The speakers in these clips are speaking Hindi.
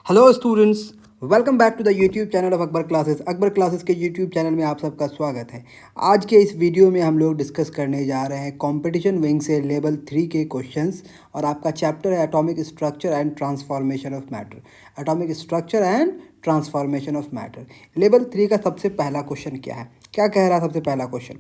Hello students, welcome back to the YouTube channel of Akbar Classes. Akbar Classes के यूट्यूब चैनल में आप सबका स्वागत है। आज के इस वीडियो में हम लोग डिस्कस करने जा रहे हैं कंपटीशन विंग से लेवल 3 के क्वेश्चंस और आपका चैप्टर है atomic structure and transformation of matter. Atomic structure and transformation of matter, level 3 का सबसे पहला क्वेश्चन क्या है? क्या कह रहा है सबसे पहला question?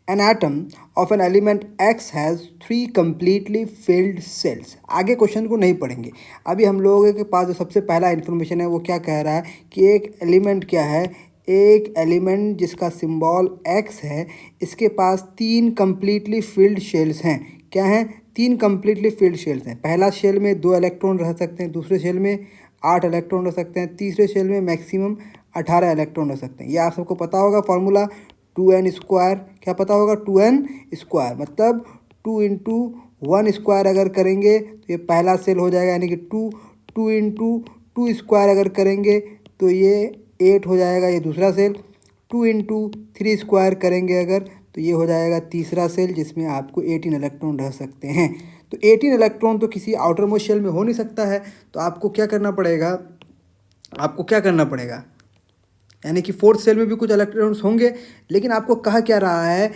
An atom of an element X has 3 completely filled cells। आगे क्वेश्चन को नहीं पढ़ेंगे, अभी हम लोगों के पास जो सबसे पहला इन्फॉर्मेशन है वो क्या कह रहा है कि एक एलिमेंट क्या है, एक एलिमेंट जिसका सिंबल X है, इसके पास 3 completely filled शेल्स हैं। क्या हैं? 3 completely filled शेल्स हैं। पहला शेल में 2 इलेक्ट्रॉन रह सकते हैं, दूसरे शेल में 8 इलेक्ट्रॉन रह सकते हैं, तीसरे शेल में मैक्सिमम 18 इलेक्ट्रॉन रह सकते हैं। ये आप सबको पता होगा फॉर्मूला 2n स्क्वायर। क्या पता होगा? 2n स्क्वायर मतलब 2 इंटू 1 स्क्वायर अगर करेंगे तो ये पहला सेल हो जाएगा, यानी कि 2 इंटू 2 स्क्वायर अगर करेंगे तो ये 8 हो जाएगा, ये दूसरा सेल। 2 इंटू 3 स्क्वायर करेंगे अगर तो ये हो जाएगा तीसरा सेल, जिसमें आपको 18 इलेक्ट्रॉन रह सकते हैं। तो 18 इलेक्ट्रॉन तो किसी आउटर मोस्ट शेल में हो नहीं सकता है, तो आपको क्या करना पड़ेगा? यानी कि फोर्थ सेल में भी कुछ इलेक्ट्रॉन्स होंगे, लेकिन आपको कहा क्या रहा है,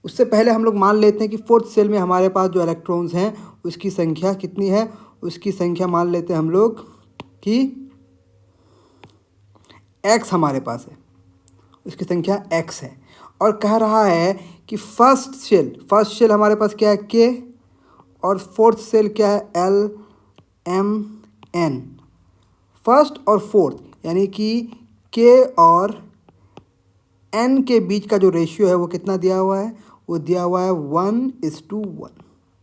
उससे पहले हम लोग मान लेते हैं कि फोर्थ सेल में हमारे पास जो इलेक्ट्रॉन्स हैं उसकी संख्या कितनी है। उसकी संख्या मान लेते हैं हम लोग कि x हमारे पास है, उसकी संख्या x है। और कह रहा है कि फर्स्ट सेल हमारे पास क्या है? k। और फोर्थ सेल क्या है? l m n। फर्स्ट और फोर्थ यानी कि k और n के बीच का जो रेशियो है वो कितना दिया हुआ है? वो दिया हुआ है 1:1।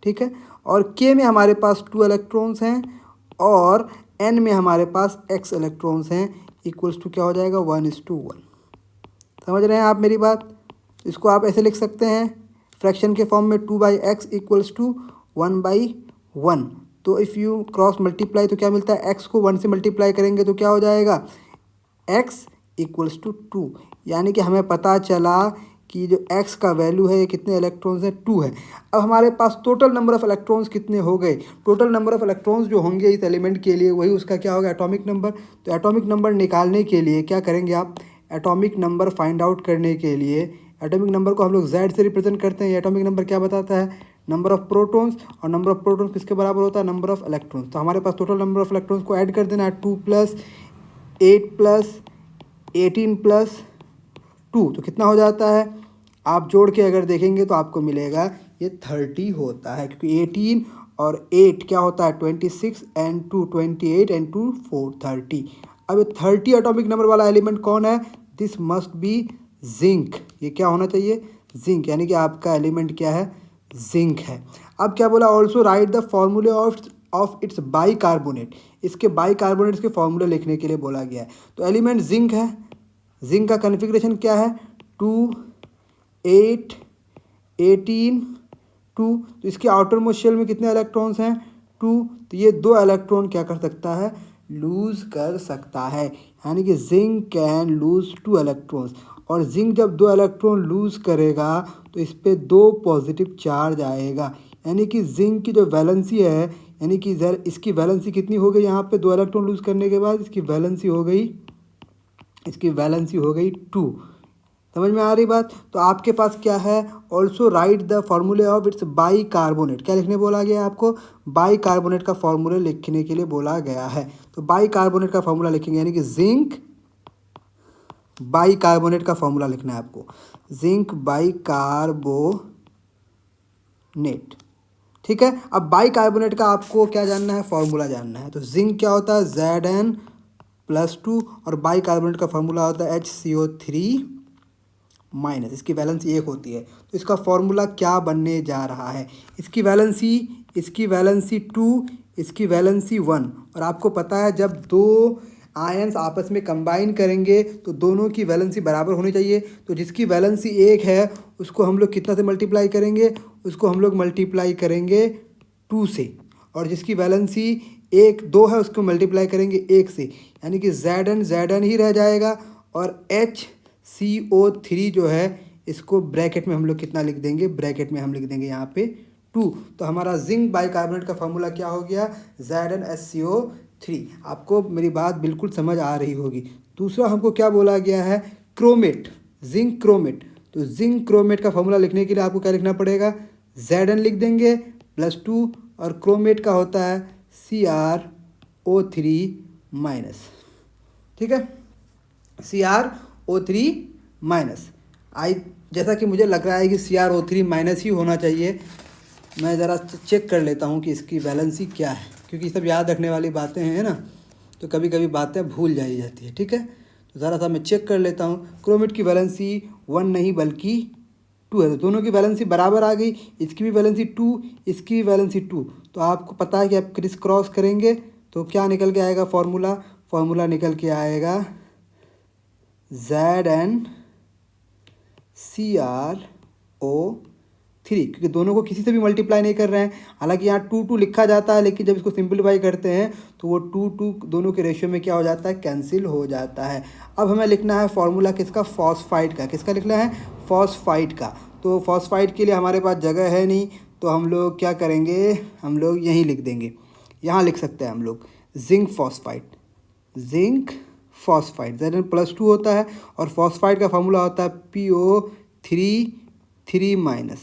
ठीक है। और k में हमारे पास 2 इलेक्ट्रॉन्स हैं और n में हमारे पास x इलेक्ट्रॉन्स हैं, इक्वल्स टू क्या हो जाएगा? 1:1। समझ रहे हैं आप मेरी बात? इसको आप ऐसे लिख सकते हैं फ्रैक्शन के फॉर्म में 2/x इक्वल्स टू 1/1। तो इफ़ यू क्रॉस मल्टीप्लाई तो क्या मिलता है? x को 1 से मल्टीप्लाई करेंगे तो क्या हो जाएगा? x equals to 2। यानी कि हमें पता चला कि जो x का वैल्यू है ये कितने इलेक्ट्रॉन्स हैं? 2 है। अब हमारे पास टोटल नंबर ऑफ़ इलेक्ट्रॉन्स कितने हो गए? टोटल नंबर ऑफ़ इलेक्ट्रॉन्स जो होंगे इस एलिमेंट के लिए वही उसका क्या होगा? Atomic number. तो एटॉमिक नंबर निकालने के लिए क्या करेंगे आप? एटॉमिक नंबर फाइंड आउट करने के लिए एटॉमिक नंबर को हम लोग z से रिप्रेजेंट करते हैं। एटॉमिक नंबर क्या बताता है? Number of protons. और नंबर ऑफ प्रोटॉन्स किसके बराबर होता है? Number of electrons. तो हमारे पास टोटल नंबर ऑफ इलेक्ट्रॉन्स को ऐड कर देना है, 2 + 8 + 18 + 2। तो कितना हो जाता है? आप जोड़ के अगर देखेंगे तो आपको मिलेगा ये 30 होता है, क्योंकि 18 और 8 क्या होता है? 26 एंड 2 28 एंड 2 4 30। अब 30 एटॉमिक नंबर वाला एलिमेंट कौन है? This must be zinc. ये क्या होना चाहिए? जिंक। यानी कि आपका एलिमेंट क्या है? जिंक है। अब क्या बोला? Also right the formulae of its bicarbonate. इसके बाइकार्बोनेट्स के फॉर्मूले लिखने के लिए बोला गया है। तो एलिमेंट जिंक है, जिंक का कॉन्फ़िगरेशन क्या है? 2 8 18 2। तो इसके आउटर मोस्ट शेल में कितने इलेक्ट्रॉन्स हैं? 2। तो ये 2 इलेक्ट्रॉन क्या कर सकता है? लूज़ कर सकता है। यानी कि जिंक कैन लूज़ 2 इलेक्ट्रॉन्स। और जिंक जब 2 इलेक्ट्रॉन लूज़ करेगा तो इस पर 2 पॉजिटिव चार्ज आएगा। यानी कि जिंक की जो वैलेंसी है, यानी कि इसकी वैलेंसी कितनी हो गई? यहाँ पे 2 इलेक्ट्रॉन लूज़ करने के बाद इसकी वैलेंसी हो गई 2। समझ में आ रही बात? तो आपके पास क्या है? Also right the formulae of its bicarbonate. क्या लिखने बोला गया है आपको? बाइकार्बोनेट का फॉर्मूला लिखने के लिए बोला गया है। तो बाइकार्बोनेट का फॉर्मूला लिखेंगे, यानी कि जिंक बाइकार्बोनेट का फॉर्मूला लिखना है आपको। Zinc bicarbonate. ठीक है। अब बाइकार्बोनेट का आपको क्या जानना है? फॉर्मूला जानना है। तो जिंक क्या होता है? Zn+2। और बाइकार्बोनेट का फॉर्मूला होता है HCO3-। इसकी वैलेंसी 1 होती है। तो इसका फॉर्मूला क्या बनने जा रहा है? इसकी वैलेंसी 2, इसकी वैलेंसी 1। और आपको पता है जब 2 आयंस आपस में कंबाइन करेंगे तो दोनों की वैलेंसी बराबर होनी चाहिए। तो जिसकी वैलेंसी 1 है उसको हम लोग कितना से मल्टीप्लाई करेंगे? उसको हम लोग मल्टीप्लाई करेंगे 2 से। और जिसकी वैलेंसी 2 है उसको मल्टीप्लाई करेंगे 1 से, यानी कि Zn ही रह जाएगा। और HCO3 जो है इसको ब्रैकेट में हम लोग कितना लिख देंगे? ब्रैकेट में हम लिख देंगे यहाँ पे 2। तो हमारा जिंक बाइकार्बोनेट का फॉर्मूला क्या हो गया? ZnHCO 3। आपको मेरी बात बिल्कुल समझ आ रही होगी। दूसरा हमको क्या बोला गया है, क्रोमेट, जिंक क्रोमेट। तो जिंक क्रोमेट का फॉर्मूला लिखने के लिए आपको क्या लिखना पड़ेगा, Zn लिख देंगे +2, और क्रोमेट का होता है CrO3 माइनस। ठीक है, CrO3 माइनस। जैसा कि मुझे लग रहा है कि CrO3 माइनस ही होना चाहिए। मैं ज़रा चेक कर लेता हूँ कि इसकी वैलेंसी क्या है, क्योंकि सब याद रखने वाली बातें हैं ना, तो कभी कभी बातें भूल जाई जाती है। ठीक है, तो ज़रा सा मैं चेक कर लेता हूँ। क्रोमेट की वैलेंसी 1 नहीं बल्कि 2 है, तो दोनों की वैलेंसी बराबर आ गई। इसकी भी वैलेंसी 2, इसकी भी वैलेंसी 2। तो आपको पता है कि आप क्रिस क्रॉस करेंगे तो क्या निकल के आएगा फॉर्मूला निकल के आएगा ZnCrO3, क्योंकि दोनों को किसी से भी मल्टीप्लाई नहीं कर रहे हैं। हालांकि यहाँ 2 लिखा जाता है, लेकिन जब इसको सिंपलीफाई करते हैं तो वो 2 दोनों के रेशियो में क्या हो जाता है, कैंसिल हो जाता है। अब हमें लिखना है फॉर्मूला किसका, फॉस्फाइड का। किसका लिखना है, फॉस्फाइड का। तो फॉस्फाइड के लिए हमारे पास जगह है नहीं, तो हम लोग क्या करेंगे, हम लोग यहीं लिख देंगे। यहाँ लिख सकते हैं हम लोग zinc phosphide, zinc phosphide. Zn+2 होता है, और फॉस्फाइड का फार्मूला होता है PO3 माइनस।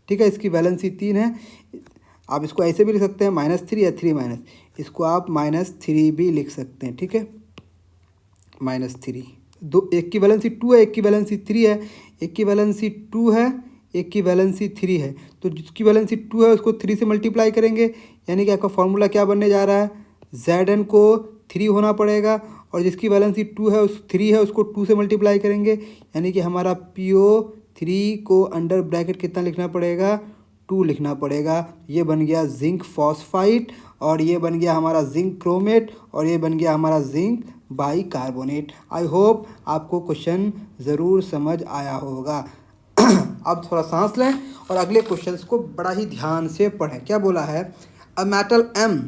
ठीक है, इसकी वैलेंसी 3 है। आप इसको ऐसे भी लिख सकते हैं -3 या 3-, इसको आप -3 भी लिख सकते हैं। ठीक है, -3। एक की वैलेंसी 2 है, एक की वैलेंसी 3 है। एक की वैलेंसी 2 है, एक की वैलेंसी 3 है। तो जिसकी वैलेंसी 2 है उसको 3 से मल्टीप्लाई करेंगे, यानी कि आपका फॉर्मूला क्या बनने जा रहा है, Zn को 3 होना पड़ेगा, और जिसकी वैलेंसी 2 है 3 है उसको 2 से मल्टीप्लाई करेंगे, यानी कि हमारा PO3 को अंडर ब्रैकेट कितना लिखना पड़ेगा, 2 लिखना पड़ेगा। ये बन गया जिंक फॉस्फाइड, और ये बन गया हमारा जिंक क्रोमेट, और ये बन गया हमारा जिंक बाइकार्बोनेट। आई होप आपको क्वेश्चन ज़रूर समझ आया होगा। अब थोड़ा सांस लें और अगले क्वेश्चंस को बड़ा ही ध्यान से पढ़ें। क्या बोला है, a metal M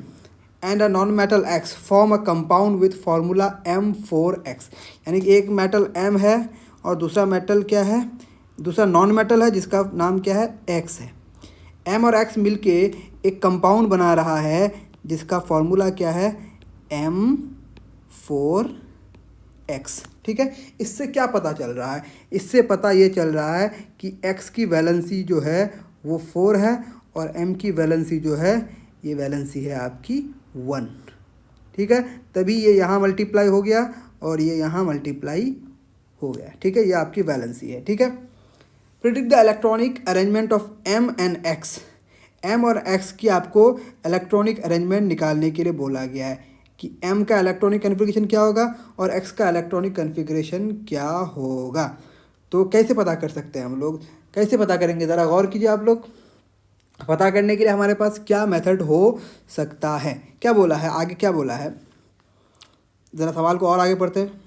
and a non metal X form a compound with formula M4X। यानी कि एक मेटल M है और दूसरा मेटल क्या है, दूसरा नॉन मेटल है जिसका नाम क्या है, X है। M और X मिलके एक कंपाउंड बना रहा है जिसका फॉर्मूला क्या है, M4X। ठीक है, इससे क्या पता चल रहा है, इससे पता ये चल रहा है कि X की वैलेंसी जो है वो 4 है, और M की वैलेंसी जो है ये वैलेंसी है आपकी 1। ठीक है, तभी ये यहाँ मल्टीप्लाई हो गया और ये यहाँ मल्टीप्लाई हो गया। ठीक है, ये आपकी वैलेंसी है। ठीक है, predict the electronic arrangement of M and X। M और X की आपको इलेक्ट्रॉनिक अरेंजमेंट निकालने के लिए बोला गया है कि M का इलेक्ट्रॉनिक कन्फिग्रेशन क्या होगा और X का इलेक्ट्रॉनिक कन्फिग्रेशन क्या होगा। तो कैसे पता कर सकते हैं हम लोग, कैसे पता करेंगे, ज़रा गौर कीजिए आप लोग। पता करने के लिए हमारे पास क्या मेथड हो सकता है, क्या बोला है आगे, क्या बोला है, ज़रा सवाल को और आगे पढ़ते हैं।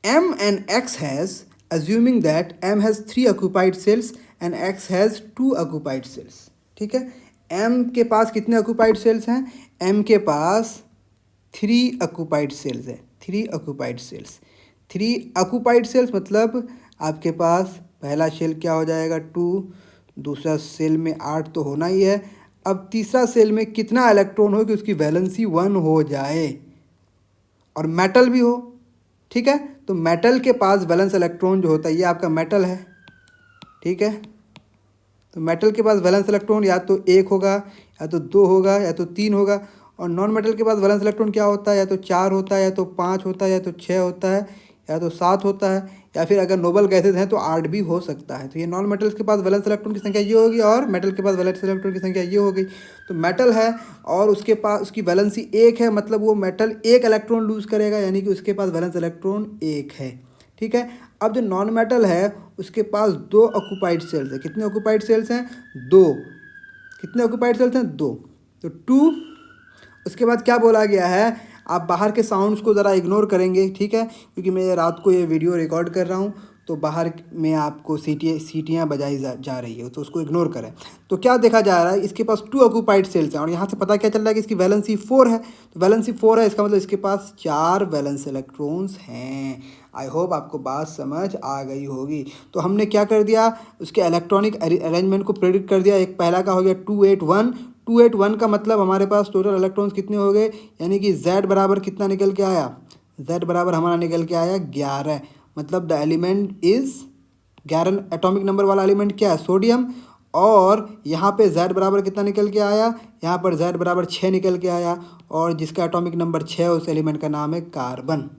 M and X has, assuming that M has 3 occupied cells and X has 2 occupied cells। ठीक है, M के पास कितने occupied cells हैं, M के पास 3 occupied cells है, 3 occupied cells। 3 occupied cells मतलब आपके पास पहला सेल क्या हो जाएगा, 2, दूसरा सेल में 8 तो होना ही है। अब तीसरा सेल में कितना इलेक्ट्रॉन हो कि उसकी वैलेंसी 1 हो जाए और मेटल भी हो। ठीक है, तो मेटल के पास वैलेंस इलेक्ट्रॉन जो होता है ये आपका मेटल है। ठीक है, तो मेटल के पास वैलेंस इलेक्ट्रॉन या तो 1 होगा, या तो 2 होगा, या तो 3 होगा। और नॉन मेटल के पास वैलेंस इलेक्ट्रॉन क्या होता है, या तो 4 होता है, या तो 5 होता है, या तो 6 होता है, या तो 7 होता है, या फिर अगर नोबल गैसेज हैं तो 8 भी हो सकता है। तो ये नॉन मेटल्स के पास वैलेंस इलेक्ट्रॉन की संख्या ये होगी और मेटल के पास वैलेंस इलेक्ट्रॉन की संख्या ये हो गई। तो मेटल है और उसके पास उसकी वैलेंसी 1 है, मतलब वो मेटल 1 इलेक्ट्रॉन लूज़ करेगा, यानी कि उसके पास वैलेंस इलेक्ट्रॉन 1 है। ठीक है, अब जो नॉन मेटल है उसके पास 2 ऑक्यूपाइड सेल्स है। कितने ऑक्यूपाइड सेल्स हैं, 2। कितने ऑक्यूपाइड सेल्स हैं, 2। तो 2। उसके बाद क्या बोला गया है, आप बाहर के साउंड्स को ज़रा इग्नोर करेंगे। ठीक है, क्योंकि मैं रात को ये वीडियो रिकॉर्ड कर रहा हूँ तो बाहर में आपको सीटियाँ बजाई जा रही है, तो उसको इग्नोर करें। तो क्या देखा जा रहा है, इसके पास 2 ऑक्यूपाइड सेल्स हैं और यहाँ से पता क्या चल रहा है कि इसकी वैलेंसी 4 है। तो वैलेंसी 4 है, इसका मतलब इसके पास 4 वैलेंस इलेक्ट्रॉन्स हैं। आई होप आपको बात समझ आ गई होगी। तो हमने क्या कर दिया, उसके इलेक्ट्रॉनिक अरेंजमेंट को प्रेडिक्ट कर दिया। एक पहला का हो गया 2 8 1, 281 का मतलब हमारे पास टोटल इलेक्ट्रॉन्स कितने हो गए, यानी कि Z बराबर कितना निकल के आया, Z बराबर हमारा निकल के आया 11। मतलब the element is 11 atomic number वाला एलिमेंट क्या है, सोडियम। और यहाँ पे Z बराबर कितना निकल के आया, यहाँ पर Z बराबर 6 निकल के आया, और जिसका एटॉमिक नंबर 6 है उस एलिमेंट का नाम है कार्बन।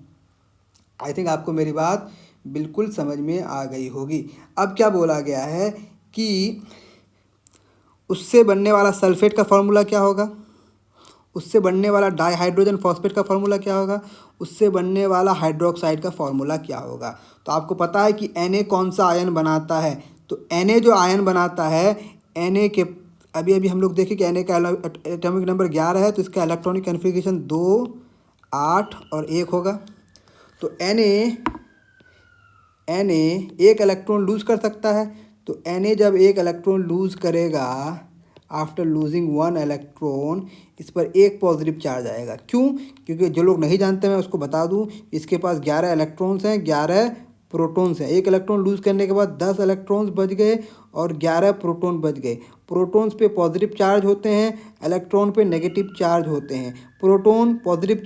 आई थिंक आपको मेरी बात बिल्कुल समझ में आ गई होगी। अब क्या बोला गया है कि उससे बनने वाला सल्फेट का फॉर्मूला क्या होगा, उससे बनने वाला डाईहाइड्रोजन फॉस्फेट का फॉर्मूला क्या होगा, उससे बनने वाला हाइड्रोक्साइड का फॉर्मूला क्या होगा। तो आपको पता है कि Na कौन सा आयन बनाता है, तो Na जो आयन बनाता है, Na के अभी अभी हम लोग देखें कि Na का एटॉमिक नंबर 11 है, तो इसका इलेक्ट्रॉनिक कन्फिग्रेशन 2, 8 और 1 होगा। तो Na एक इलेक्ट्रॉन लूज़ कर सकता है, तो Na जब एक इलेक्ट्रॉन लूज़ करेगा, आफ्टर लूजिंग 1 इलेक्ट्रॉन, इस पर एक पॉजिटिव चार्ज आएगा। क्यों? क्योंकि जो लोग नहीं जानते मैं उसको बता दूं, इसके पास 11 इलेक्ट्रॉन्स हैं, 11 प्रोटॉन्स हैं। एक इलेक्ट्रॉन लूज़ करने के बाद 10 इलेक्ट्रॉन्स बच गए और 11 प्रोटॉन बच गए। प्रोटॉन्स पे पॉजिटिव चार्ज होते हैं, इलेक्ट्रॉन पे नेगेटिव चार्ज होते हैं। Proton positive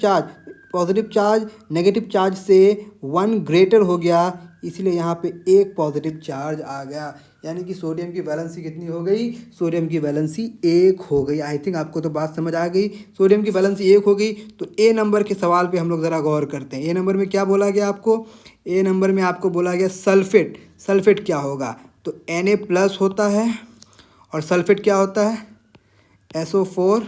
charge negative charge से 1 ग्रेटर हो गया, इसलिए यहाँ पे एक पॉजिटिव चार्ज आ गया, यानी कि सोडियम की वैलेंसी कितनी हो गई, सोडियम की वैलेंसी 1 हो गई। आई थिंक आपको तो बात समझ आ गई, सोडियम की वैलेंसी 1 हो गई। तो ए नंबर के सवाल पे हम लोग ज़रा गौर करते हैं। ए नंबर में क्या बोला गया आपको, ए नंबर में आपको बोला गया सल्फेट क्या होगा, तो Na+ होता है, और सल्फेट क्या होता है, SO4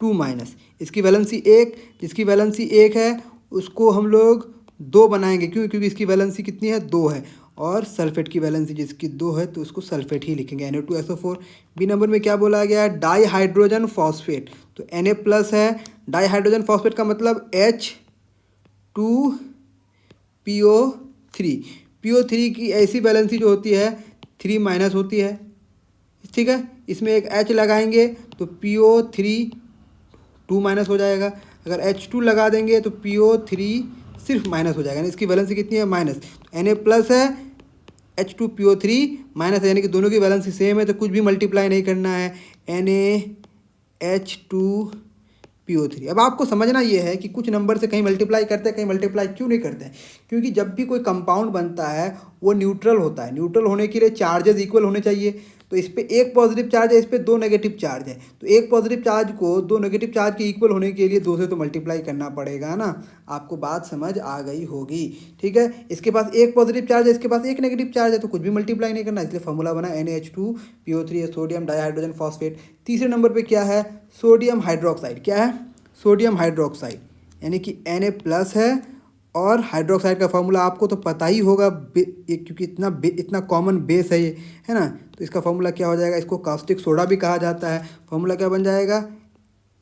2-। इसकी वैलेंसी 1, जिसकी वैलेंसी 1 है उसको हम लोग 2 बनाएंगे, क्यों, क्योंकि इसकी वैलेंसी कितनी है, 2 है, और सल्फेट की वैलेंसी जिसकी 2 है तो उसको सल्फेट ही लिखेंगे, Na2SO4। बी नंबर में क्या बोला गया है, डाईहाइड्रोजन फॉस्फेट, तो Na+ है, डाईहाइड्रोजन फॉस्फेट का मतलब H2PO3। PO3 की ऐसी वैलेंसी जो होती है 3- होती है, ठीक है। इसमें एक H लगाएंगे तो PO3 2- हो जाएगा, अगर H2 लगा देंगे तो PO3 सिर्फ माइनस हो जाएगा, यानी इसकी वैलेंसी कितनी है, माइनस। तो Na+ है, H2PO3 माइनस है, यानी कि दोनों की वैलेंसी सेम है, तो कुछ भी मल्टीप्लाई नहीं करना है, NaH2PO3। अब आपको समझना ये है कि कुछ नंबर से कहीं मल्टीप्लाई करते हैं, कहीं मल्टीप्लाई क्यों नहीं करते हैं, क्योंकि जब भी कोई कंपाउंड बनता है वो न्यूट्रल होता है, न्यूट्रल होने के लिए चार्जेस इक्वल होने चाहिए। तो इस पर एक पॉजिटिव चार्ज है, इस पर 2 नेगेटिव चार्ज है, तो एक पॉजिटिव चार्ज को 2 नेगेटिव चार्ज के इक्वल होने के लिए 2 से तो मल्टीप्लाई करना पड़ेगा ना। आपको बात समझ आ गई होगी, ठीक है। इसके पास एक पॉजिटिव चार्ज है, इसके पास एक नेगेटिव चार्ज है, तो कुछ भी मल्टीप्लाई नहीं करना, इसलिए फॉर्मूला बना NaH2PO3 सोडियम डाईहाइड्रोजन फॉस्फेट। तीसरे नंबर पर क्या है, सोडियम हाइड्रोक्साइड। क्या है, सोडियम हाइड्रोक्साइड, यानी कि Na+ है, और हाइड्रोक्साइड का फॉर्मूला आपको तो पता ही होगा, क्योंकि इतना कॉमन बेस है ये, है ना। तो इसका फॉर्मूला क्या हो जाएगा, इसको कास्टिक सोडा भी कहा जाता है। फॉर्मूला क्या बन जाएगा,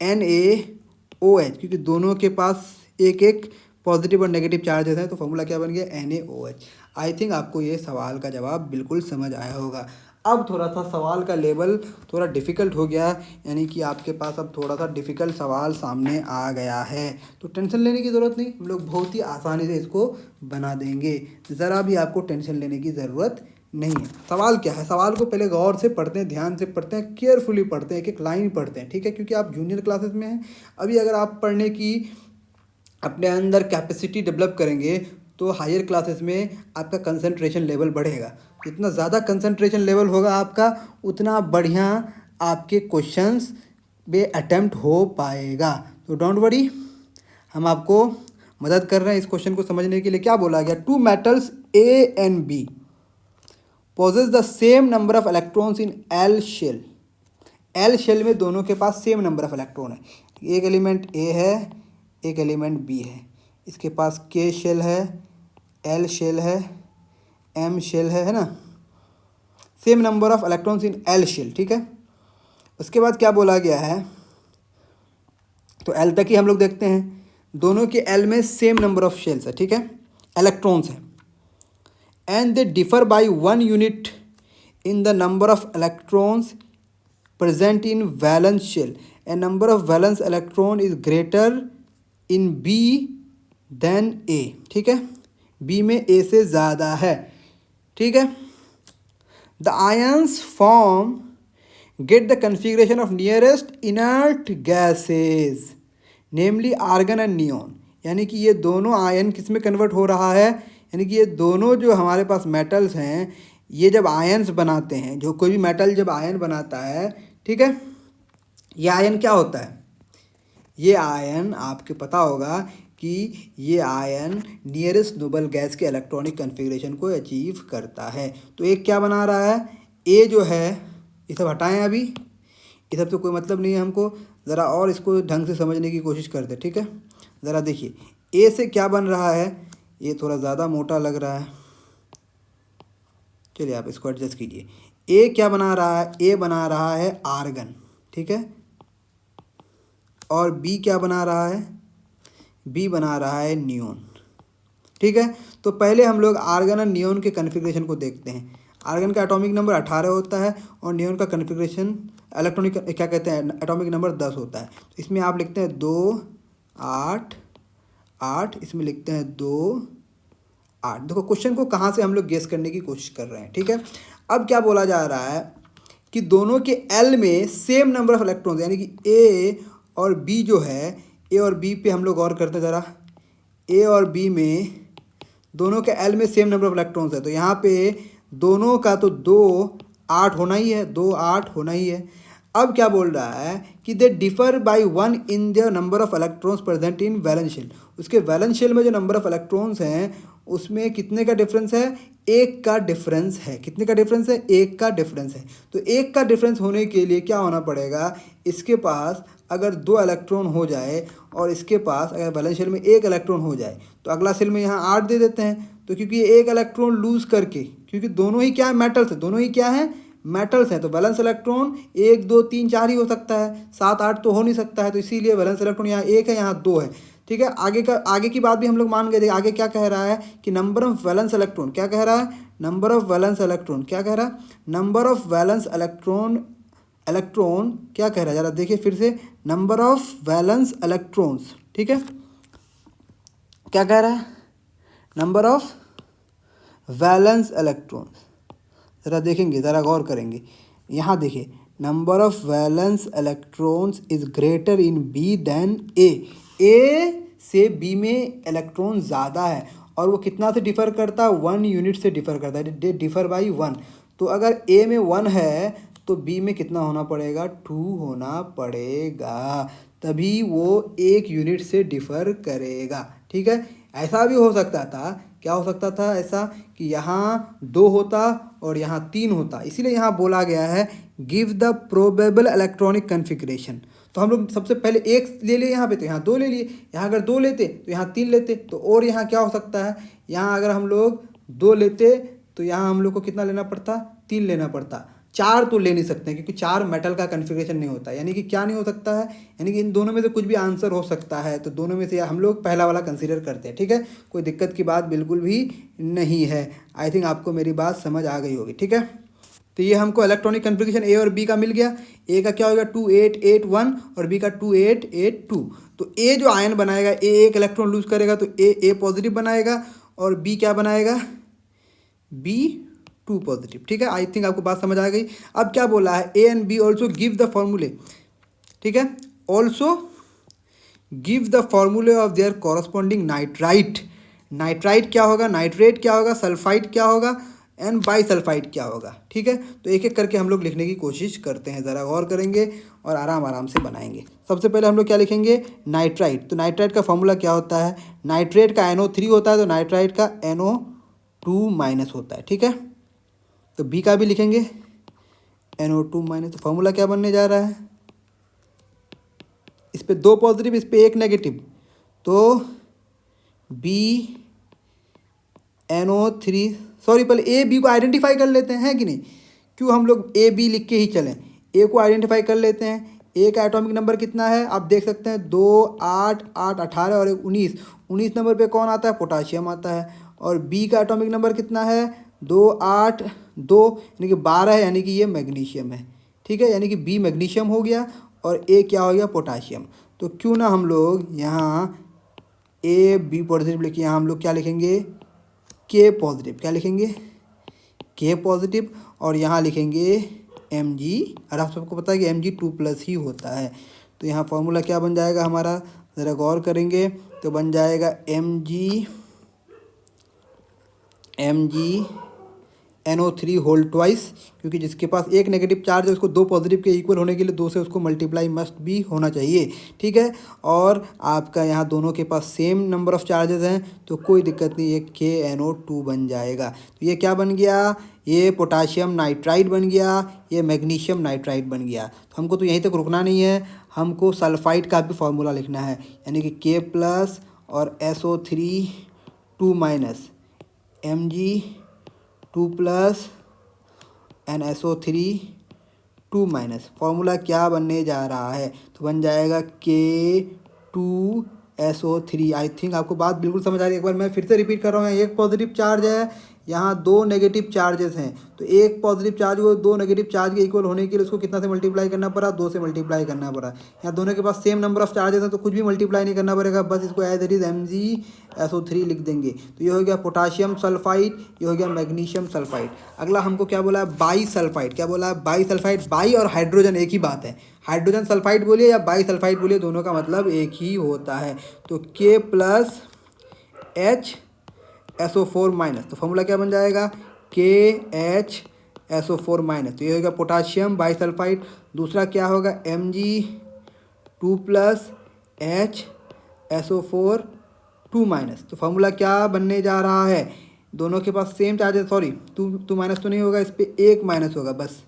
NaOH, क्योंकि दोनों के पास एक एक पॉजिटिव और नेगेटिव चार्जेस हैं, तो फॉर्मूला क्या बन गया, NaOH। आई थिंक आपको ये सवाल का जवाब बिल्कुल समझ आया होगा। अब थोड़ा सा सवाल का लेवल थोड़ा डिफ़िकल्ट हो गया, यानी कि आपके पास अब थोड़ा सा डिफ़िकल्ट सवाल सामने आ गया है, तो टेंशन लेने की ज़रूरत नहीं, हम लोग बहुत ही आसानी से इसको बना देंगे, ज़रा भी आपको टेंशन लेने की ज़रूरत नहीं है। सवाल क्या है, सवाल को पहले गौर से पढ़ते हैं, ध्यान से पढ़ते हैं, केयरफुली पढ़ते हैं, एक एक लाइन पढ़ते हैं, ठीक है, क्योंकि आप जूनियर क्लासेस में हैं। अभी अगर आप पढ़ने की अपने अंदर कैपेसिटी डेवलप करेंगे तो हायर क्लासेस में आपका कंसंट्रेशन लेवल बढ़ेगा। जितना ज़्यादा कंसंट्रेशन लेवल होगा आपका, उतना बढ़िया आपके क्वेश्चंस पे अटेम्प्ट हो पाएगा। तो डोंट वरी, हम आपको मदद कर रहे हैं इस क्वेश्चन को समझने के लिए। क्या बोला गया, 2 metals A and B possess the same number of electrons in L shell। L shell में दोनों के पास सेम नंबर ऑफ इलेक्ट्रॉन है, एक एलिमेंट A है, एक एलिमेंट B है, इसके पास K शेल है, L शेल है, M शेल है ना, same number of electrons in L shell, ठीक है। उसके बाद क्या बोला गया है, तो L तक ही हम लोग देखते हैं, दोनों के L में सेम नंबर ऑफ शेल्स है, ठीक है, इलेक्ट्रॉन्स है, and they differ by 1 unit in the number of electrons present in valence shell। A number of valence electron is greater in B than A, ठीक है, B में A से ज़्यादा है, ठीक है। The ions form get the configuration of nearest inert gases namely argon and neon. यानी कि ये दोनों आयन किस में कन्वर्ट हो रहा है, यानी कि ये दोनों जो हमारे पास मेटल्स हैं, ये जब आयन्स बनाते हैं, जो कोई भी मेटल जब आयन बनाता है, ठीक है, ये आयन क्या होता है, ये आयन आपके पता होगा कि ये आयन नियरेस्ट नोबल गैस के इलेक्ट्रॉनिक कन्फिग्रेशन को अचीव करता है। तो एक क्या बना रहा है, ए जो है, ये सब हटाएं अभी, ये सब तो कोई मतलब नहीं है हमको, ज़रा और इसको ढंग से समझने की कोशिश करते, ठीक है। ज़रा देखिए ए से क्या बन रहा है, ये थोड़ा ज़्यादा मोटा लग रहा है, चलिए आप इसको एडजस्ट कीजिए। ए क्या बना रहा है, ए बना रहा है आर्गन, ठीक है, और बी क्या बना रहा है, बी बना रहा है नियोन, ठीक है। तो पहले हम लोग आर्गन और नियोन के कन्फिग्रेशन को देखते हैं। आर्गन का एटॉमिक नंबर 18 होता है और नियोन का कन्फिग्रेशन इलेक्ट्रॉनिक क्या कहते हैं, एटॉमिक नंबर 10 होता है। तो इसमें आप लिखते हैं 2 8 8, इसमें लिखते हैं 2 8। देखो क्वेश्चन को कहाँ से हम लोग गेस करने की कोशिश कर रहे हैं, ठीक है। अब क्या बोला जा रहा है कि दोनों के एल में सेम नंबर ऑफ इलेक्ट्रॉन्स, यानी कि ए और बी जो है, ए और बी पे हम लोग गौर करते हैं ज़रा। ए और बी में दोनों के एल में सेम नंबर ऑफ इलेक्ट्रॉन्स है, तो यहाँ पे दोनों का तो 2 8 होना ही है, 2 8 होना ही है। अब क्या बोल रहा है कि they differ by 1 in the number of electrons present in valence shell. उसके वैलेंस शेल में जो नंबर ऑफ इलेक्ट्रॉन्स हैं उसमें कितने का डिफरेंस है, एक का डिफरेंस है। कितने का डिफरेंस है, एक का डिफरेंस है। तो एक का डिफरेंस होने के लिए क्या होना पड़ेगा, इसके पास अगर 2 इलेक्ट्रॉन हो जाए और इसके पास अगर वैलेंस शेल में 1 इलेक्ट्रॉन हो जाए, तो अगला शेल में यहाँ 8 दे देते हैं। तो क्योंकि ये 1 इलेक्ट्रॉन लूज करके, क्योंकि दोनों ही क्या है, मेटल्स है, दोनों ही क्या है, मेटल्स हैं, तो वैलेंस इलेक्ट्रॉन 1 2 3 4 ही हो सकता है, 7 8 तो हो नहीं सकता है। तो इसीलिए वैलेंस इलेक्ट्रॉन यहाँ 1 है, यहाँ 2 है, ठीक है। आगे की बात भी हम लोग मान गए थे। आगे क्या कह रहा है कि नंबर ऑफ वैलेंस इलेक्ट्रॉन, क्या कह रहा है, नंबर ऑफ वैलेंस इलेक्ट्रॉन, क्या कह रहा है, number of valence electron, electron क्या कह रहा है, जरा देखिए फिर से, नंबर ऑफ वैलेंस इलेक्ट्रॉन्स, ठीक है, क्या कह रहा है, नंबर ऑफ वैलेंस इलेक्ट्रॉन्स। ज़रा देखेंगे, ज़रा गौर करेंगे, यहाँ देखिए, number of valence electrons is greater in B than A. A से बी में इलेक्ट्रॉन ज़्यादा है और वो कितना से डिफ़र करता है, 1 यूनिट से डिफ़र करता है, दे डिफ़र बाई 1। तो अगर ए में 1 है तो बी में कितना होना पड़ेगा, 2 होना पड़ेगा, तभी वो 1 यूनिट से डिफ़र करेगा, ठीक है। ऐसा भी हो सकता था, क्या हो सकता था ऐसा कि यहाँ 2 होता और यहाँ 3 होता, इसीलिए यहाँ बोला गया है give the probable electronic configuration. तो हम लोग सबसे पहले 1 ले लिए यहाँ पे, तो यहाँ 2 ले लिए, यहाँ अगर 2 लेते तो यहाँ 3 लेते, तो और यहाँ क्या हो सकता है, यहाँ अगर हम लोग 2 लेते तो यहाँ हम लोग को कितना लेना पड़ता, 3 लेना पड़ता। 4 तो ले नहीं सकते क्योंकि 4 मेटल का कन्फिग्रेशन नहीं होता। यानी कि क्या नहीं हो सकता है, यानी कि इन दोनों में से कुछ भी आंसर हो सकता है, तो दोनों में से हम लोग पहला वाला कंसीडर करते हैं, ठीक है। कोई दिक्कत की बात बिल्कुल भी नहीं है। आई थिंक आपको मेरी बात समझ आ गई होगी, ठीक है। तो ये हमको इलेक्ट्रॉनिक कन्फिग्रेशन ए और बी का मिल गया। ए का क्या होगा 2 8 8 1 और बी का 2 8 8 2। तो ए जो आयन बनाएगा, ए 1 इलेक्ट्रॉन लूज करेगा तो ए पॉजिटिव बनाएगा और बी क्या बनाएगा, बी 2 पॉजिटिव, ठीक है। आई थिंक आपको बात समझ आ गई। अब क्या बोला है, A and B also give the formulae, ठीक है, also give the formulae of their corresponding nitrite. Nitrite क्या होगा, नाइट्रेट क्या होगा, सल्फाइड क्या होगा एंड बाई सल्फाइड क्या होगा, ठीक है। तो एक एक करके हम लोग लिखने की कोशिश करते हैं, ज़रा गौर करेंगे और आराम आराम से बनाएंगे। सबसे पहले हम लोग क्या लिखेंगे, नाइट्राइट। तो नाइट्राइट का फॉर्मूला क्या होता है, नाइट्रेट का NO3 होता है तो नाइट्राइट का NO2- होता है, ठीक है। तो बी का भी लिखेंगे NO2-। तो फॉर्मूला क्या बनने जा रहा है, इस पे 2 पॉजिटिव, इस पे 1 नेगेटिव, तो बी NO3, सॉरी पहले ए बी को आइडेंटिफाई कर लेते हैं, है कि नहीं, क्यों हम लोग ए बी लिख के ही चलें। ए को आइडेंटिफाई कर लेते हैं। ए का एटॉमिक नंबर कितना है, आप देख सकते हैं 2 8 8 18 और 19। 19 नंबर पे कौन आता है, पोटाशियम आता है। और बी का एटॉमिक नंबर कितना है, 2 8 2 यानी कि 12 है, यानी कि ये मैग्नीशियम है, ठीक है। यानी कि बी मैग्नीशियम हो गया और ए क्या हो गया, पोटाशियम। तो क्यों ना हम लोग यहाँ ए बी पॉजिटिव लिखिए, यहाँ हम लोग क्या लिखेंगे, के पॉजिटिव, क्या लिखेंगे, के पॉजिटिव, और यहाँ लिखेंगे Mg, और आप सबको पता है कि Mg2+ ही होता है। तो यहाँ फॉर्मूला क्या बन जाएगा हमारा, ज़रा गौर करेंगे तो बन जाएगा MgNO3 होल ट्वाइस, क्योंकि जिसके पास एक नेगेटिव चार्ज है उसको दो पॉजिटिव के इक्वल होने के लिए दो से उसको मल्टीप्लाई मस्ट भी होना चाहिए, ठीक है। और आपका यहाँ दोनों के पास सेम नंबर ऑफ चार्जेस हैं तो कोई दिक्कत नहीं, ये KNO2 बन जाएगा। तो ये क्या बन गया, ये पोटाशियम नाइट्राइड बन गया, ये मैग्नीशियम नाइट्राइड बन गया। तो हमको तो यहीं तक रुकना नहीं है, हमको सल्फाइड का भी फॉर्मूला लिखना है, यानी कि K+ और SO3 2- Mg2+ N SO3 2-। Formula क्या बनने जा रहा है, तो बन जाएगा K2SO3। आई थिंक आपको बात बिल्कुल समझ आ रही है। एक बार मैं फिर से रिपीट कर रहा हूँ, एक पॉजिटिव चार्ज है, यहाँ दो नेगेटिव चार्जेस हैं, तो एक पॉजिटिव चार्ज को दो नेगेटिव चार्ज के इक्वल होने के लिए उसको कितना से मल्टीप्लाई करना पड़ा, 2 से मल्टीप्लाई करना पड़ा। यहाँ दोनों के पास सेम नंबर ऑफ चार्जेस हैं तो कुछ भी मल्टीप्लाई नहीं करना पड़ेगा, बस इसको एज इट इज MgSO3 लिख देंगे। तो ये हो गया पोटाशियम सल्फाइड, ये हो गया मैग्नीशियम सल्फाइड। अगला हमको क्या बोला है, बाई सल्फाइड। क्या बोला है, बाई सल्फाइड। बाई और हाइड्रोजन एक ही बात है, हाइड्रोजन सल्फाइड बोलिए या बाई सल्फाइड बोलिए, दोनों का मतलब एक ही होता है। तो K+HSO4-। तो फॉर्मूला क्या बन जाएगा, KHSO4-। तो ये होगा पोटाशियम बाईसल्फाइड। दूसरा क्या होगा, Mg2+HSO4-। तो फॉर्मूला क्या बनने जा रहा है, दोनों के पास same charges, sorry two minus तो नहीं होगा, इस पर एक माइनस होगा बस,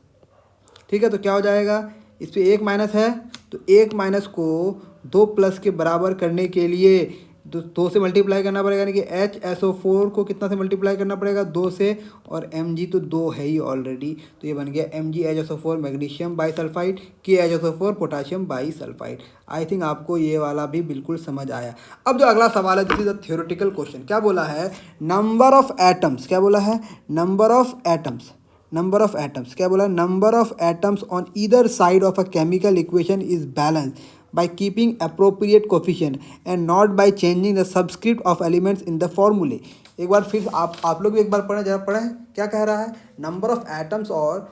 ठीक है। तो क्या हो जाएगा, इस पर एक माइनस है, तो एक माइनस को 2+ के बराबर करने के लिए दो से मल्टीप्लाई करना पड़ेगा, यानी कि HSO4 को कितना से मल्टीप्लाई करना पड़ेगा, 2 से, और Mg तो 2 है ही ऑलरेडी। तो ये बन गया MgHSO4 magnesium bisulphide, KHSO4 potassium bisulphide. I think आपको ये वाला भी बिल्कुल समझ आया। अब जो अगला सवाल है, this is a theoretical question. क्या बोला है, नंबर ऑफ एटम्स। क्या बोला है, number of atoms. Number of atoms क्या बोला, number of atoms on either side of a chemical equation is balance by keeping appropriate coefficient and not by changing the subscript of elements in the formulae। एक बार फिर आप लोग भी एक बार पढ़ें, जरा पढ़ें क्या कह रहा है, नंबर ऑफ एटम्स और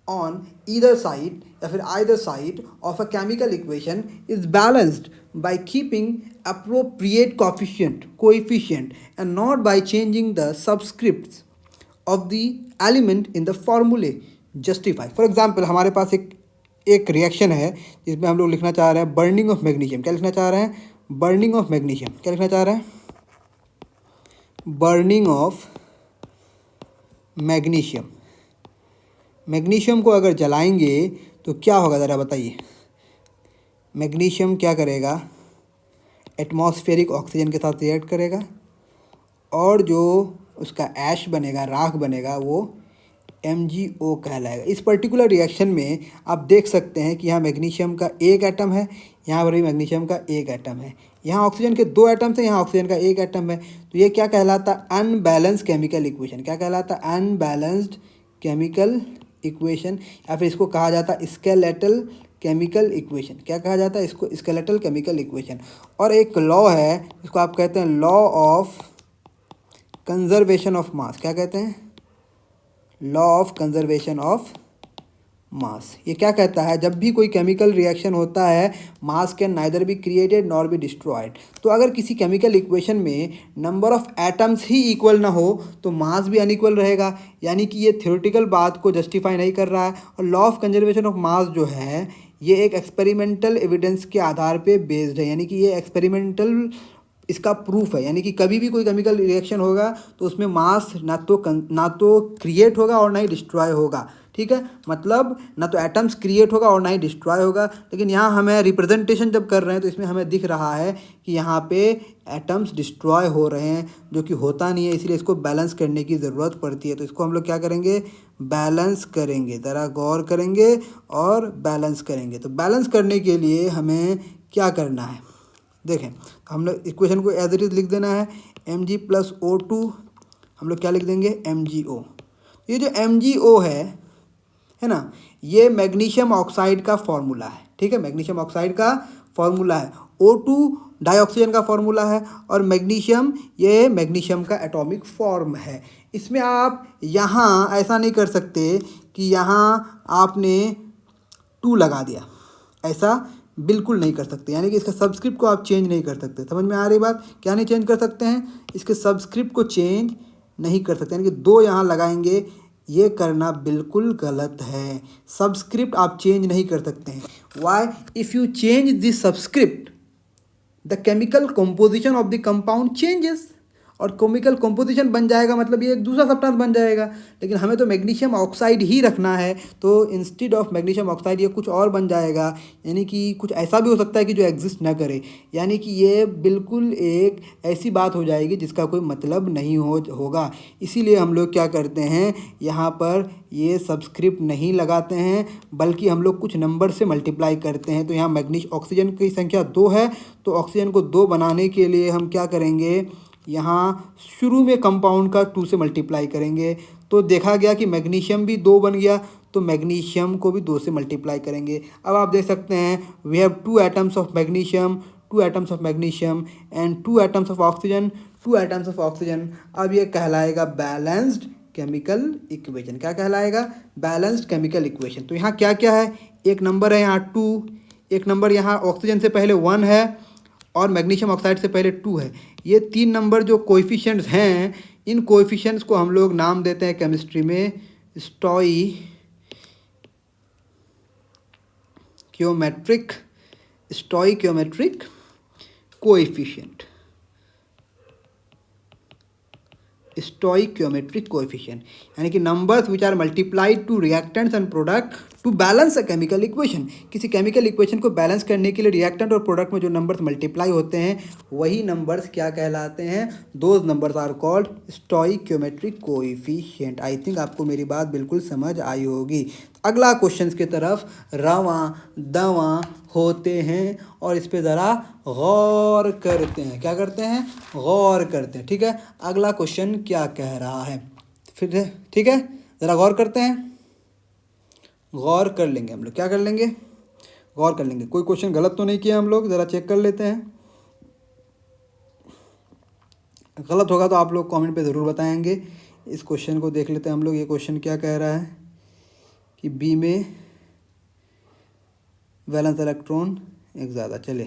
ऑन ईदर साइड या फिर either side of a chemical equation is balanced by keeping appropriate coefficient and not by changing the subscripts of the element in the formulae justify। For example हमारे पास एक रिएक्शन है जिसमें हम लोग लिखना चाह रहे हैं बर्निंग ऑफ मैग्नीशियम। क्या लिखना चाह रहे हैं, बर्निंग ऑफ मैग्नीशियम। क्या लिखना चाह रहे हैं, बर्निंग ऑफ मैग्नीशियम। मैग्नीशियम को अगर जलाएंगे तो क्या होगा, ज़रा बताइए। मैग्नीशियम क्या करेगा, एटमॉस्फेरिक ऑक्सीजन के साथ रिएक्ट करेगा, और जो उसका ऐश बनेगा, राख बनेगा, वो MgO कहलाएगा। इस पर्टिकुलर रिएक्शन में आप देख सकते हैं कि यहाँ मैग्नीशियम का एक एटम है, यहाँ पर भी मैग्नीशियम का एक एटम है, यहाँ ऑक्सीजन के दो एटम्स हैं, यहाँ ऑक्सीजन का एक एटम है। तो ये क्या कहलाता है, अनबैलेंस केमिकल इक्वेशन। क्या कहलाता है, अनबैलेंस्ड केमिकल इक्वेशन, या फिर इसको कहा जाता है स्केलेटल केमिकल इक्वेशन। क्या कहा जाता है इसको, स्केलेटल केमिकल इक्वेशन। और एक लॉ है इसको आप कहते हैं law of conservation of mass. क्या कहते हैं, law of conservation of mass. ये क्या कहता है, जब भी कोई केमिकल रिएक्शन होता है, मास can neither be created nor be destroyed. तो अगर किसी केमिकल इक्वेशन में number of atoms he equal ना हो तो मास भी अनइक्वल रहेगा, यानी कि ये थ्योरेटिकल बात को जस्टिफाई नहीं कर रहा है। और law of conservation of mass जो है ये एक एक्सपेरिमेंटल एविडेंस के आधार पे बेस्ड है, यानी कि ये एक्सपेरिमेंटल इसका प्रूफ है, यानी कि कभी भी कोई केमिकल रिएक्शन होगा तो उसमें मास ना तो क्रिएट होगा और ना ही डिस्ट्रॉय होगा, ठीक है। मतलब ना तो एटम्स क्रिएट होगा और ना ही डिस्ट्रॉय होगा। लेकिन यहाँ हमें रिप्रेजेंटेशन जब कर रहे हैं तो इसमें हमें दिख रहा है कि यहाँ पे एटम्स डिस्ट्रॉय हो रहे हैं, जो कि होता नहीं है, इसलिए इसको बैलेंस करने की ज़रूरत पड़ती है। तो इसको हम लोग क्या करेंगे, बैलेंस करेंगे। ज़रा गौर करेंगे और बैलेंस करेंगे। तो बैलेंस करने के लिए हमें क्या करना है, देखें, तो हम लोग इक्वेशन को एज इट इज लिख देना है, Mg+O2 हम लोग क्या लिख देंगे, MgO। ये जो MgO है ना, ये मैग्नीशियम ऑक्साइड का फॉर्मूला है, ठीक है, मैग्नीशियम ऑक्साइड का फॉर्मूला है। O2 डाइऑक्सीजन का फॉर्मूला है, और मैग्नीशियम ये मैग्नीशियम का एटॉमिक फॉर्म है। इसमें आप यहाँ ऐसा नहीं कर सकते कि यहाँ आपने 2 लगा दिया, ऐसा बिल्कुल नहीं कर सकते। यानी कि इसका सबस्क्रिप्ट को आप चेंज नहीं कर सकते। समझ में आ रही बात? क्या नहीं चेंज कर सकते हैं? इसके सबस्क्रिप्ट को चेंज नहीं कर सकते, यानी कि 2 यहाँ लगाएंगे, ये करना बिल्कुल गलत है। सबस्क्रिप्ट आप चेंज नहीं कर सकते हैं। Why? If you change this subscript the chemical composition of the compound changes, और केमिकल कंपोजिशन बन जाएगा, मतलब ये एक दूसरा सब्सटेंस बन जाएगा। लेकिन हमें तो मैग्नीशियम ऑक्साइड ही रखना है, तो इंस्टेड ऑफ मैग्नीशियम ऑक्साइड ये कुछ और बन जाएगा। यानी कि कुछ ऐसा भी हो सकता है कि जो एग्जिस्ट ना करे। यानी कि ये बिल्कुल एक ऐसी बात हो जाएगी जिसका कोई मतलब नहीं होगा। इसीलिए हम लोग क्या करते हैं, यहाँ पर ये सबस्क्रिप्ट नहीं लगाते हैं, बल्कि हम लोग कुछ नंबर से मल्टीप्लाई करते हैं। तो यहाँ ऑक्सीजन की संख्या 2 है, तो ऑक्सीजन को 2 बनाने के लिए हम क्या करेंगे, यहाँ शुरू में कंपाउंड का 2 से मल्टीप्लाई करेंगे। तो देखा गया कि मैग्नीशियम भी 2 बन गया, तो मैग्नीशियम को भी 2 से मल्टीप्लाई करेंगे। अब आप देख सकते हैं we have 2 atoms of magnesium, 2 atoms of magnesium and 2 atoms of oxygen, 2 atoms of oxygen. अब ये कहलाएगा बैलेंस्ड केमिकल इक्वेशन। क्या कहलाएगा? Balanced chemical equation. तो यहाँ क्या क्या है, एक नंबर है यहाँ 2, एक नंबर यहाँ ऑक्सीजन से पहले 1 है, और मैग्नीशियम ऑक्साइड से पहले 2 है। ये 3 नंबर जो कोएफिशिएंट्स हैं, इन कोएफिशिएंट्स को हम लोग नाम देते हैं केमिस्ट्री में स्टोइकियोमेट्रिक कोएफिशिएंट। स्टोइकियोमेट्रिक कोएफिशिएंट यानी कि numbers which are multiplied to reactants and product to balance a chemical equation. किसी केमिकल इक्वेशन को बैलेंस करने के लिए रिएक्टेंट और प्रोडक्ट में जो नंबर्स मल्टीप्लाई होते हैं, वही नंबर्स क्या कहलाते हैं? Those numbers are called stoichiometric coefficient. I think आपको मेरी बात बिल्कुल समझ आई होगी। अगला क्वेश्चन की तरफ रवां दवां होते हैं, और इस पे ज़रा गौर करते हैं। क्या करते हैं? गौर करते हैं। ठीक है, अगला क्वेश्चन क्या कह रहा है फिर? ठीक है, ज़रा गौर करते हैं, गौर कर लेंगे हम लोग। क्या कर लेंगे? गौर कर लेंगे। कोई क्वेश्चन गलत तो नहीं किया हम लोग? ज़रा चेक कर लेते हैं। गलत होगा तो आप लोग कमेंट पे ज़रूर बताएंगे। इस क्वेश्चन को देख लेते हैं हम लोग। ये क्वेश्चन क्या कह रहा है कि बी में वैलेंस इलेक्ट्रॉन एक ज़्यादा। चले,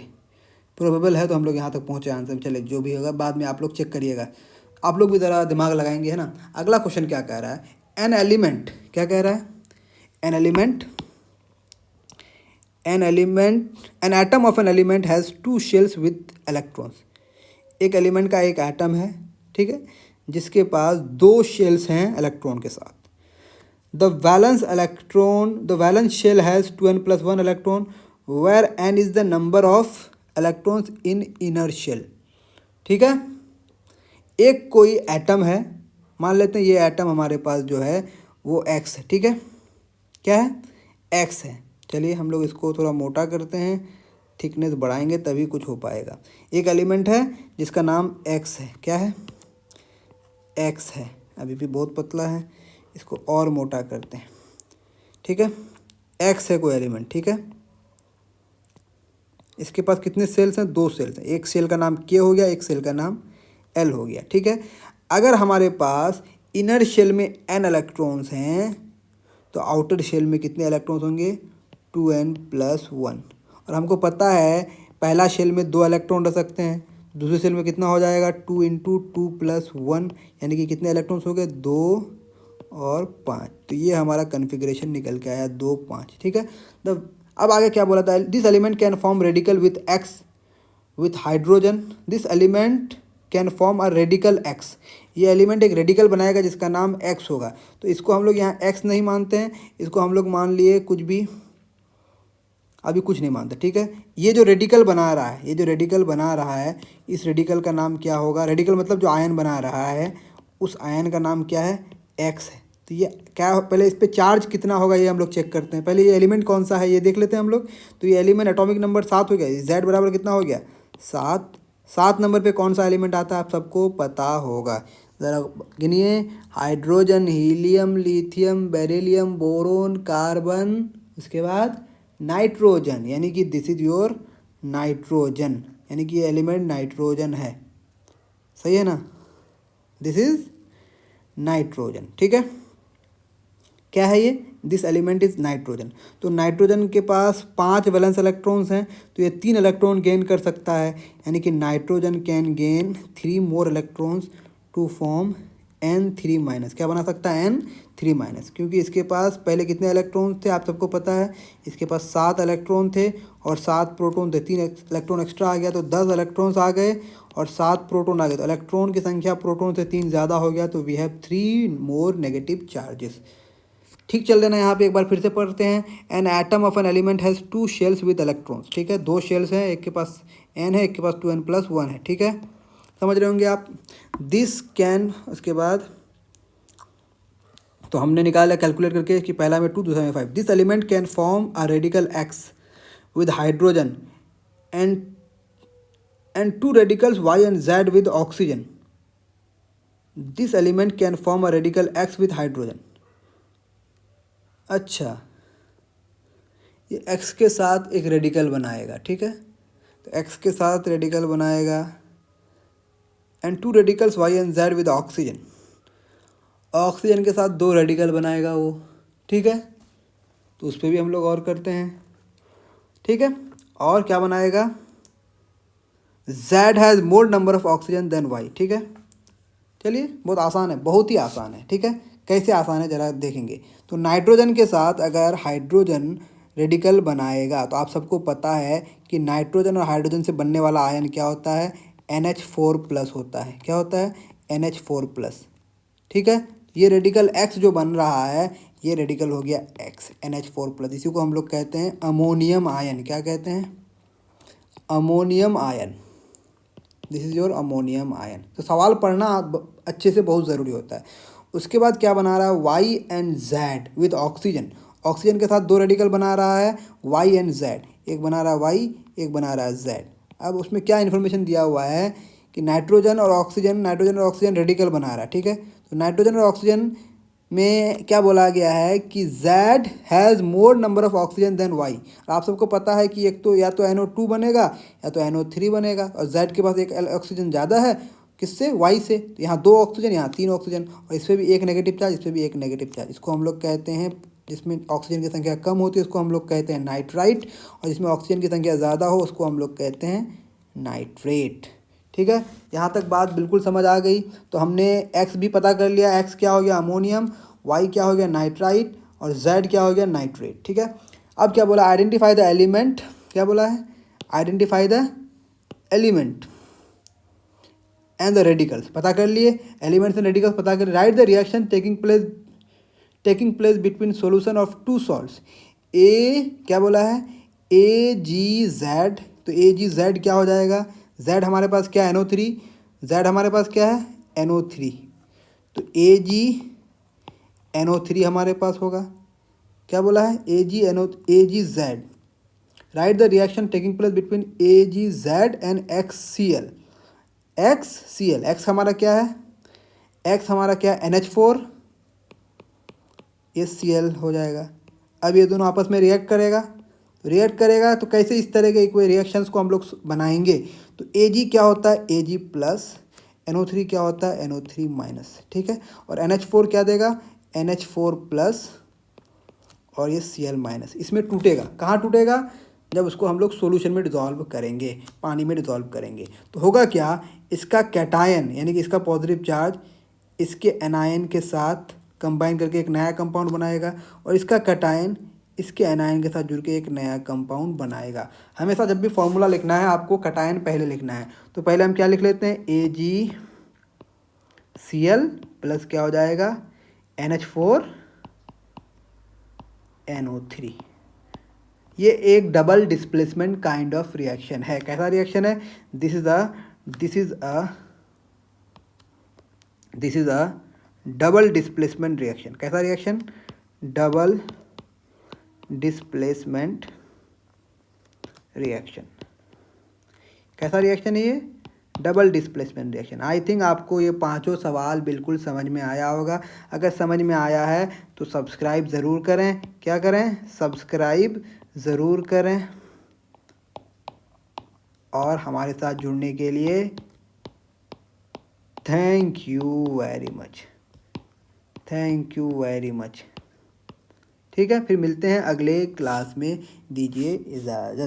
प्रोबेबल है तो हम लोग यहाँ तक पहुँचे आंसर में। चले, जो भी होगा बाद में आप लोग चेक करिएगा, आप लोग भी ज़रा दिमाग लगाएंगे, है ना। अगला क्वेश्चन क्या कह रहा है? एन एलिमेंट, क्या कह रहा है? An atom of an element has 2 shells with electrons. एक एलिमेंट का एक एटम है, ठीक है, जिसके पास 2 शेल्स हैं इलेक्ट्रॉन के साथ। The valence shell has 2n plus 1 electron, where n is the number of electrons in inner shell। ठीक है, एक कोई एटम है, मान लेते हैं ये एटम हमारे पास जो है वो x है। ठीक है, क्या है? x है। चलिए हम लोग इसको थोड़ा मोटा करते हैं, थिकनेस बढ़ाएंगे तभी कुछ हो पाएगा। एक एलिमेंट है जिसका नाम x है। क्या है? x है। अभी भी बहुत पतला है, इसको और मोटा करते हैं। ठीक है, x है कोई एलिमेंट। ठीक है, इसके पास कितने सेल्स हैं? 2 सेल्स हैं। एक सेल का नाम K हो गया, एक सेल का नाम L हो गया। ठीक है, अगर हमारे पास इनर शेल में n इलेक्ट्रॉन्स हैं, तो आउटर शेल में कितने इलेक्ट्रॉन्स होंगे? 2n plus 1। और हमको पता है पहला शेल में 2 इलेक्ट्रॉन रख सकते हैं, दूसरे शेल में कितना हो जाएगा? 2 × 2 + 1, यानी कि कितने इलेक्ट्रॉन्स हो गए? 2 और 5। तो ये हमारा कन्फिग्रेशन निकल के आया 2 5। ठीक है, अब आगे क्या बोला था? This element can form radical with x with hydrogen. This element can form a radical x। ये एलिमेंट एक रेडिकल बनाएगा जिसका नाम x होगा। तो इसको हम लोग यहाँ x नहीं मानते हैं, इसको हम लोग मान लिए कुछ भी, अभी कुछ नहीं मानते। ठीक है, ये जो रेडिकल बना रहा है, इस रेडिकल का नाम क्या होगा? रेडिकल मतलब जो आयन बना रहा है, उस आयन का नाम क्या है? x है। तो ये क्या, पहले इस पे चार्ज कितना होगा ये हम लोग चेक करते हैं। पहले ये एलिमेंट कौन सा है ये देख लेते हैं हम लोग। तो ये एलिमेंट एटॉमिक नंबर 7 हो गया। Z बराबर कितना हो गया? 7। 7 नंबर पे कौन सा एलिमेंट आता है आप सबको पता होगा, ज़रा गिनिए। Hydrogen, helium, lithium, beryllium, boron, carbon, उसके बाद नाइट्रोजन, यानी कि दिस इज योर नाइट्रोजन, यानी कि ये एलिमेंट नाइट्रोजन है, सही है ना, दिस इज नाइट्रोजन, ठीक है। क्या है ये, दिस एलिमेंट इज नाइट्रोजन। तो नाइट्रोजन के पास 5 वैलेंस इलेक्ट्रॉन्स हैं, तो ये 3 इलेक्ट्रॉन गेन कर सकता है, यानी कि nitrogen can gain 3 more electrons to form N3-, क्या बना सकता है, N3-, क्योंकि इसके पास पहले कितने इलेक्ट्रॉन थे आप सबको पता है, इसके पास 7 इलेक्ट्रॉन थे और 7 प्रोटॉन थे, 3 इलेक्ट्रॉन एक्स्ट्रा आ गया तो 10 इलेक्ट्रॉन्स आ गए और 7 प्रोटॉन आ गए, तो इलेक्ट्रॉन की संख्या प्रोटॉन से 3 ज़्यादा हो गया, तो we have 3 more negative charges. ठीक, चल देना यहाँ पे एक बार फिर से पढ़ते हैं। An atom of an element has 2 shells with electrons, ठीक है, 2 शेल्स हैं, एक के पास n है, एक के पास 2n+1 है, ठीक है, समझ रहे होंगे आप। दिस कैन, उसके बाद तो हमने निकाला कैलकुलेट करके कि पहला में 2 दूसरा में 5। This element can form a radical X with hydrogen and 2 radicals Y and Z with oxygen. This element can form a radical X with hydrogen. अच्छा, ये X के साथ एक रेडिकल बनाएगा, ठीक है, तो X के साथ रेडिकल बनाएगा and 2 radicals Y and Z with oxygen, oxygen के साथ 2 रेडिकल बनाएगा वो, ठीक है, तो उस पर भी हम लोग और करते हैं, ठीक है। और क्या बनाएगा, Z has more number of oxygen than Y, ठीक है। चलिए, बहुत आसान है, बहुत ही आसान है, ठीक है। कैसे आसान है ज़रा देखेंगे। तो नाइट्रोजन के साथ अगर हाइड्रोजन रेडिकल बनाएगा तो आप सबको पता है कि नाइट्रोजन और हाइड्रोजन से बनने वाला आयन क्या होता है, NH4+ होता है। क्या होता है, NH4+, ठीक है। ये रेडिकल X जो बन रहा है, ये रेडिकल हो गया X, NH4+, इसी को हम लोग कहते हैं अमोनियम आयन। क्या कहते हैं, ammonium ion, this is your ammonium ion. तो सवाल पढ़ना अच्छे से बहुत ज़रूरी होता है। उसके बाद क्या बना रहा है, Y and Z with oxygen, oxygen के साथ 2 रेडिकल बना रहा है Y and Z, एक बना रहा है Y, एक बना रहा है Z। अब उसमें क्या इन्फॉर्मेशन दिया हुआ है कि नाइट्रोजन और ऑक्सीजन रेडिकल बना रहा है, ठीक है। तो नाइट्रोजन और ऑक्सीजन में क्या बोला गया है कि Z has more number of oxygen than Y। आप सबको पता है कि एक तो या तो NO2 बनेगा या तो NO3 बनेगा, और Z के पास एक ऑक्सीजन ज़्यादा है, किससे, Y से, तो यहाँ 2 ऑक्सीजन, यहाँ 3 ऑक्सीजन, और इस पर भी एक नेगेटिव चार्ज, इस पर भी एक नेगेटिव चार्ज। इसको हम लोग कहते हैं, जिसमें ऑक्सीजन की संख्या कम होती है उसको हम लोग कहते हैं नाइट्राइट, और जिसमें ऑक्सीजन की संख्या ज़्यादा हो उसको हम लोग कहते हैं नाइट्रेट, ठीक है। यहाँ तक बात बिल्कुल समझ आ गई। तो हमने X भी पता कर लिया, X क्या हो गया, अमोनियम, Y क्या हो गया, नाइट्राइट, और Z क्या हो गया, नाइट्रेट, ठीक है। अब क्या बोला, आइडेंटिफाई द एलिमेंट, क्या बोला है, identify the element and the radicals, पता कर लिए, एलिमेंट्स एंड रेडिकल्स पता कर, write the reaction taking place between solution of 2 salts. A क्या बोला है, AgZ, तो AgZ क्या हो जाएगा, Z हमारे पास क्या है, NO3, Z हमारे पास क्या है, NO3, तो AgNO3 हमारे पास होगा। क्या बोला है, AgZ, right the reaction taking place between AgZ and XCl। X हमारा क्या है, X हमारा क्या है, NH4, ये Cl हो जाएगा। अब ये दोनों आपस में रिएक्ट करेगा तो कैसे, इस तरह के कोई रिएक्शंस को हम लोग बनाएंगे। तो Ag क्या होता है, Ag+, NO3 क्या होता है, NO3-, ठीक है, और NH4 क्या देगा, NH4+, और ये Cl-। इसमें टूटेगा, कहाँ टूटेगा, जब उसको हम लोग सॉल्यूशन में डिज़ोल्व करेंगे, पानी में डिज़ोल्व करेंगे, तो होगा क्या, इसका कैटायन यानी कि इसका पॉजिटिव चार्ज इसके एनायन के साथ कंबाइन करके एक नया कंपाउंड बनाएगा, और इसका कैटायन इसके एनायन के साथ जुड़ के एक नया कंपाउंड बनाएगा। हमेशा जब भी फॉर्मूला लिखना है आपको कैटायन पहले लिखना है, तो पहले हम क्या लिख लेते हैं, AgCl प्लस क्या हो जाएगा, NH4NO3। ये एक double displacement kind of reaction है। कैसा रिएक्शन है, this is a double displacement reaction. कैसा रिएक्शन, डबल डिस्प्लेसमेंट रिएक्शन। कैसा रिएक्शन है ये, डबल डिस्प्लेसमेंट रिएक्शन। आई थिंक आपको ये 5 सवाल बिल्कुल समझ में आया होगा। अगर समझ में आया है तो सब्सक्राइब ज़रूर करें, क्या करें, सब्सक्राइब ज़रूर करें। और हमारे साथ जुड़ने के लिए thank you very much, thank you very much. ठीक है, फिर मिलते हैं अगले क्लास में, दीजिए इजाज़त।